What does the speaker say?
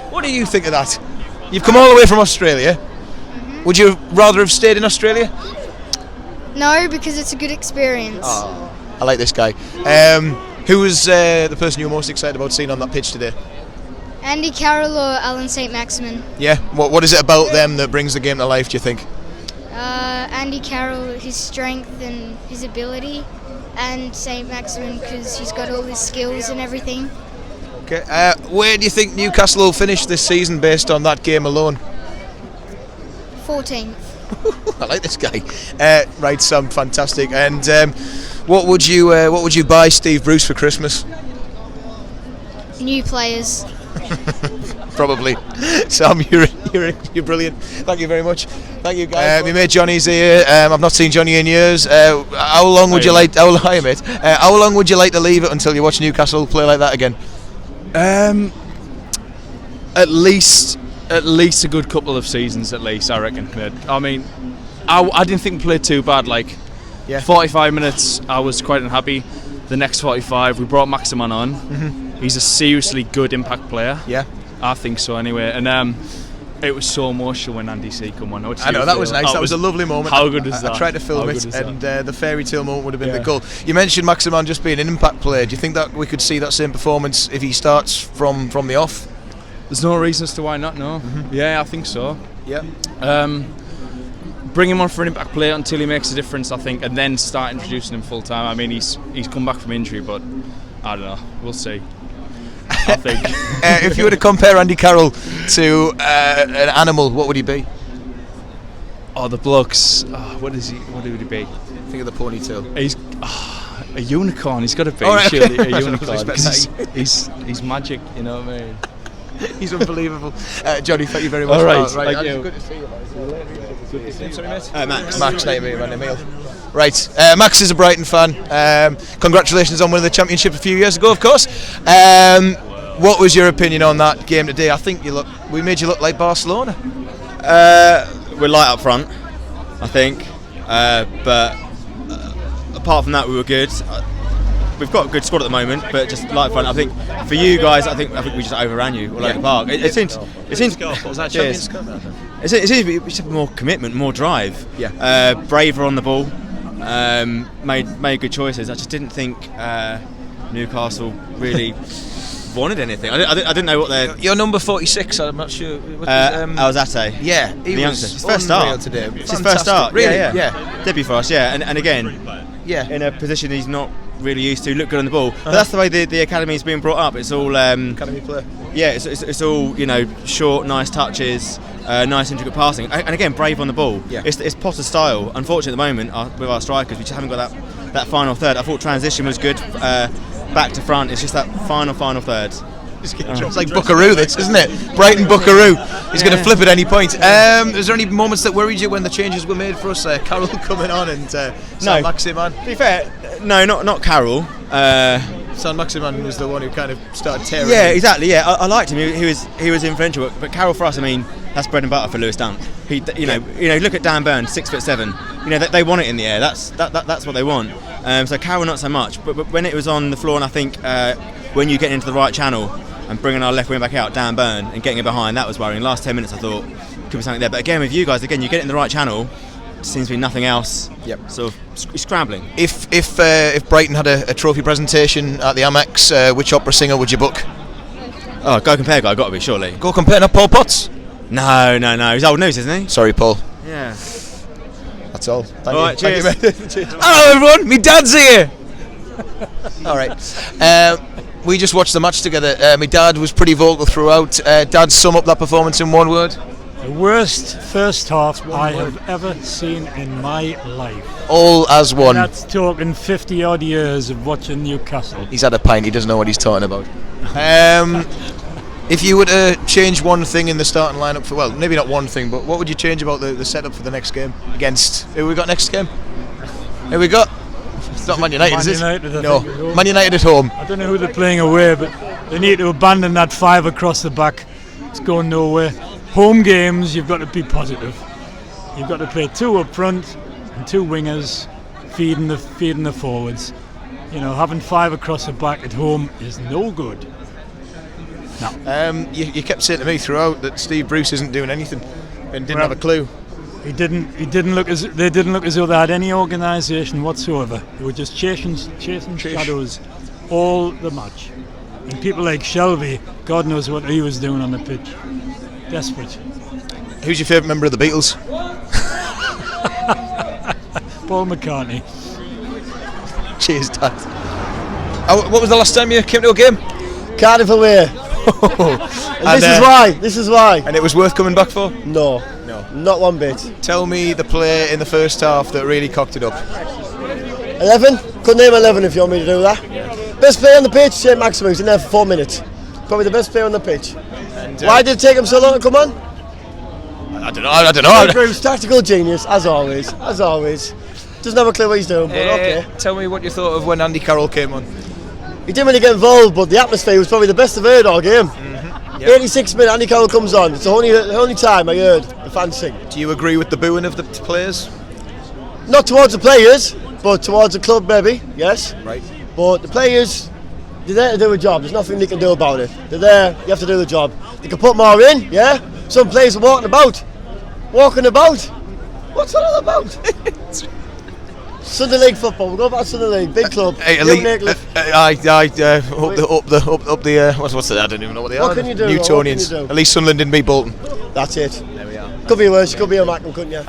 What do you think of that? You've come all the way from Australia. Would you rather have stayed in Australia? No, because it's a good experience. Oh, I like this guy. Who was the person you were most excited about seeing on that pitch today? Andy Carroll or Alan St. Maximin? Yeah. What is it about them that brings the game to life, do you think? Andy Carroll, his strength and his ability, and St. Maximin because he's got all his skills and everything. Okay. Where do you think Newcastle will finish this season based on that game alone? 14th. I like this guy. Right, Sam, fantastic. And what would you buy Steve Bruce for Christmas? New players. Probably. Sam, you're brilliant. Thank you very much. Thank you, guys. My mate Johnny's here. I've not seen Johnny in years. How long would you like? Hi, mate. How long would you like to leave it until you watch Newcastle play like that again? At least a good couple of seasons, at least, I reckon. I mean, I didn't think we played too bad. 45 minutes, I was quite unhappy. The next 45, we brought Maximin on. Mm-hmm. He's a seriously good impact player. Yeah, I think so anyway. And it was so emotional when Andy C come on. I know, that was nice. That was a lovely moment. How good is that? I tried to film it, and the fairy tale moment would have been the goal. You mentioned Maximin just being an impact player. Do you think that we could see that same performance if he starts from the off? There's no reason as to why not, no. Mm-hmm. Yeah, I think so. Yeah. Bring him on for an impact player until he makes a difference, I think, and then start introducing him full time. I mean, he's come back from injury, but I don't know. We'll see. I think. If you were to compare Andy Carroll to an animal, what would he be? Oh, the blokes. What would he be? Think of the ponytail. He's a unicorn. He's got to be surely a unicorn. He's magic. You know what I mean? He's unbelievable. Johnny, thank you very much. All right, thank you. Good to see you. Good to see you. Sorry, mate. Max. Max, name me, man, Emil. Right, Max is a Brighton fan. Congratulations on winning the championship a few years ago, of course. What was your opinion on that game today? I think we made you look like Barcelona. We're light up front, I think, but apart from that, we were good. We've got a good squad at the moment, but just light up front. I think for you guys, I think we just overran you all over the park. It seems. What was that, Champions Cup? It seems to be just more commitment, more drive. Yeah. Braver on the ball. Made good choices. I just didn't think Newcastle really wanted anything. I didn't know what they're. You're number 46. I'm not sure. Alzate. Yeah, the youngster. His first start today. It's his first start. Really? Yeah. Debut for us. Yeah, and again, in a position he's not really used to. Look good on the ball. But that's the way the academy's been brought up. It's all academy player. Yeah, it's all short, nice touches, nice intricate passing, and again brave on the ball. Yeah. It's Potter's style. Unfortunately, at the moment with our strikers, we just haven't got that final third. I thought transition was good, back to front. It's just that final third. It's like Buckaroo, this, isn't it? Brighton Buckaroo. He's going to flip at any point. Is there any moments that worried you when the changes were made for us? Carroll coming on and San Maximin? To be fair, no, not Carroll. San Maximin was the one who kind of started tearing. Yeah, exactly. Yeah, I liked him. He was influential. But Carroll for us, I mean, that's bread and butter for Lewis Dunk. Look at Dan Burn, 6'7". They want it in the air. That's what they want. So Carroll not so much. But when it was on the floor, and I think when you get into the right channel and bringing our left wing back out, Dan Burn, and getting it behind, that was worrying. Last 10 minutes, I thought could be something there. But again, with you guys, you get it in the right channel. Seems to be nothing else. Yep. Sort of scrambling. If Brighton had a trophy presentation at the Amex, which opera singer would you book? Oh, Go Compare guy, got to be surely. Go Compare, not Paul Potts. No. He's old news, isn't he? Sorry, Paul. Yeah. That's all. Thank you. Right, cheers. Hello, everyone. Me dad's here. All right. We just watched the match together. My dad was pretty vocal throughout. Dad, sum up that performance in one word. The worst first half I have ever seen in my life. All as one. That's talking 50 odd years of watching Newcastle. He's had a pint, he doesn't know what he's talking about. If you were to change one thing in the starting lineup for, well, maybe not one thing, but what would you change about the setup for the next game? Against, who we got next game? Who we got? It's not Man United, is it? No, Man United at home. I don't know who they're playing away, but they need to abandon that 5 across the back. It's going nowhere. Home games, you've got to be positive. You've got to play 2 up front and 2 wingers, feeding the forwards. Having 5 across the back at home is no good. No. You kept saying to me throughout that Steve Bruce isn't doing anything and didn't have a clue. They didn't look as though they had any organisation whatsoever. They were just chasing shadows all the match. And people like Shelby, God knows what he was doing on the pitch. Desperate. Who's your favourite member of the Beatles? Paul McCartney. Cheers, Dad. What was the last time you came to a game? Cardiff away. And This is why. And it was worth coming back for? No, not one bit. Tell me the player in the first half that really cocked it up. 11? Couldn't name 11 if you want me to do that. Best player on the pitch, St. Maximin. He's in there for 4 minutes. Probably the best player on the pitch. And, why did it take him so long to come on? I don't know. Bruce, tactical genius, as always. Doesn't have a clue what he's doing, but okay. Tell me what you thought of when Andy Carroll came on. He didn't really get involved, but the atmosphere was probably the best I've heard all game. 86 minutes, Andy Carroll comes on. It's the only time I heard the fans sing. Do you agree with the booing of the players? Not towards the players, but towards the club, maybe, yes. Right. But the players, they're there to do a job. There's nothing they can do about it. They're there, you have to do the job. They can put more in, yeah? Some players are walking about. What's that all about? Sunday League football. We'll go back to Sunday League. Big club. Hey, what's that? I don't even know what they are. What can you do? Newtonians. At least Sunderland didn't beat Bolton. That's it. There we are. Could be worse. You could be a Macklin, couldn't you?